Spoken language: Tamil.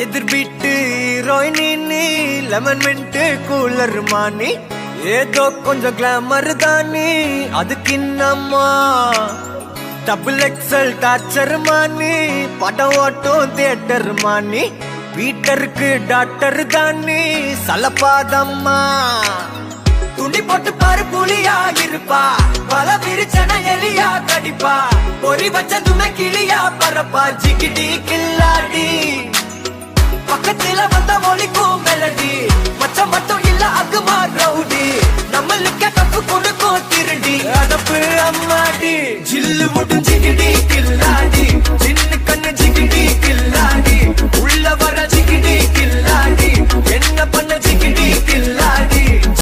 எதிர் வீட்டு ஹீரோயினி லெமன் மின்ட் கூலர் மானி ஏதோ கொஞ்சம் கிளாமர் தானி அதுக்கு இன்னம்மா டபுள் எக்ஸல் டார்ச்சர் மானி படம் ஓட்டும் தியேட்டர் மானி வீட்டருக்கு டாக்டர் தானி சலப்பாதம்மா துணி போட்டு பாரு புலியா இருப்பா பல விரிச்சன எலியா கடிப்பா பொறி வச்சதுமே கிளியா பரப்பா ஜிகிடி கில்லாடி பக்கத்துல வந்த ஒலிக்கும் மெலடி மச்சம் மட்டும் இல்ல அகுமா